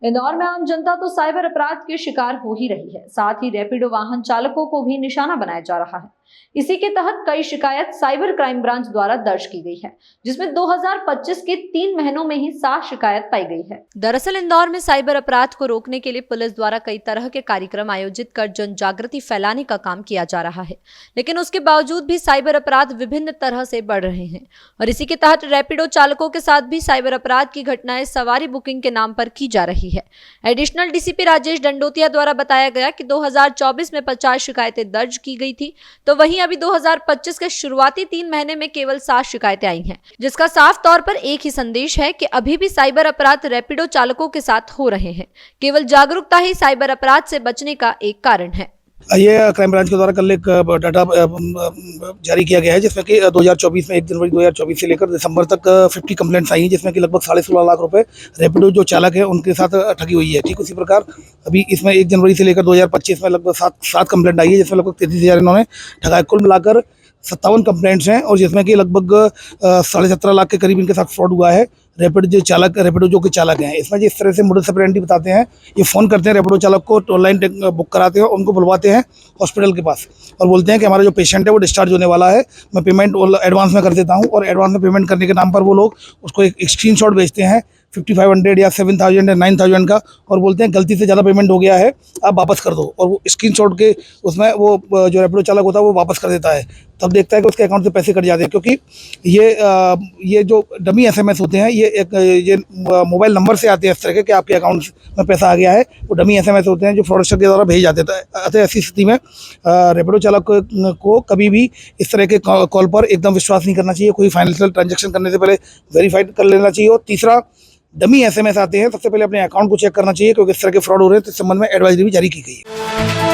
इंदौर में आम जनता तो साइबर अपराध के शिकार हो ही रही है, साथ ही रैपिडो वाहन चालकों को भी निशाना बनाया जा रहा है। इसी के तहत कई शिकायत साइबर क्राइम ब्रांच द्वारा दर्ज की गई है, जिसमें 2025 के 3 महीनों में ही 7 शिकायत पाई गई है। दरअसल इंदौर में साइबर अपराध को रोकने के लिए पुलिस द्वारा कई तरह के कार्यक्रम आयोजित कर जन जागृति फैलाने का काम किया जा रहा है, लेकिन उसके बावजूद भी साइबर अपराध विभिन्न तरह से बढ़ रहे हैं और इसी के तहत रैपिडो चालकों के साथ भी साइबर अपराध की घटनाएं सवारी बुकिंग के नाम पर की जा रही है। एडिशनल डीसीपी राजेश डंडोतिया द्वारा बताया गया कि 2024 में 50 शिकायतें दर्ज की गई थी, तो वहीं अभी 2025 के शुरुआती 3 महीने में केवल 7 शिकायतें आई हैं, जिसका साफ तौर पर एक ही संदेश है कि अभी भी साइबर अपराध रैपिडो चालकों के साथ हो रहे हैं। केवल जागरूकता ही साइबर अपराध से बचने का एक कारण है। ये क्राइम ब्रांच के द्वारा कल एक डाटा जारी किया गया है, जिसमें कि 2024 में 1 जनवरी 2024 से लेकर दिसंबर तक 50 कंप्लेंट्स आई हैं, जिसमें कि लगभग 16.5 लाख रुपए रैपिडो जो चालक है उनके साथ ठगी हुई है। ठीक उसी प्रकार अभी इसमें 1 जनवरी से लेकर 2025 में लगभग 7 कंप्लेंट आई है, जिसमें लगभग 33,000 इन्होंने ठगाया। कुल मिलाकर 57 कंप्लेंट्स हैं और जिसमें कि लगभग 17.5 लाख के करीब इनके साथ फ्रॉड हुआ है। रैपिडो जो के चालक हैं, इसमें जिस तरह से मोडस ऑपरेंडी बताते हैं, ये फ़ोन करते हैं रैपिडो चालक को, ऑनलाइन बुक कराते हैं, उनको बुलवाते हैं हॉस्पिटल के पास और बोलते हैं कि हमारा जो पेशेंट है वो डिस्चार्ज होने वाला है, मैं पेमेंट एडवांस में कर देता हूँ। और एडवांस में पेमेंट करने के नाम पर वो लोग उसको एक स्क्रीनशॉट भेजते हैं 5500 या 7000 या 9000 का, और बोलते हैं गलती से ज़्यादा पेमेंट हो गया है, आप वापस कर दो। और वो स्क्रीनशॉट के उसमें वो जो रैपिडो चालक होता है वो वापस कर देता है। तब देखता है कि उसके अकाउंट से पैसे कट जाते हैं, क्योंकि ये जो डमी SMS होते हैं ये मोबाइल नंबर से आते हैं इस तरह के कि आपके अकाउंट में पैसा आ गया है। वो डमी SMS होते हैं जो फ्रॉडस्टर के द्वारा भेज जाते हैं। अतः ऐसी स्थिति में रैपिडो चालक को कभी भी इस तरह के कॉल पर एकदम विश्वास नहीं करना चाहिए। कोई फाइनेंशियल ट्रांजेक्शन करने से पहले वेरीफाइड कर लेना चाहिए। और तीसरा, डमी SMS आते हैं, सबसे पहले अपने अकाउंट को चेक करना चाहिए, क्योंकि इस तरह के फ्रॉड हो रहे हैं। तो इस संबंध में एडवाइजरी भी जारी की गई है।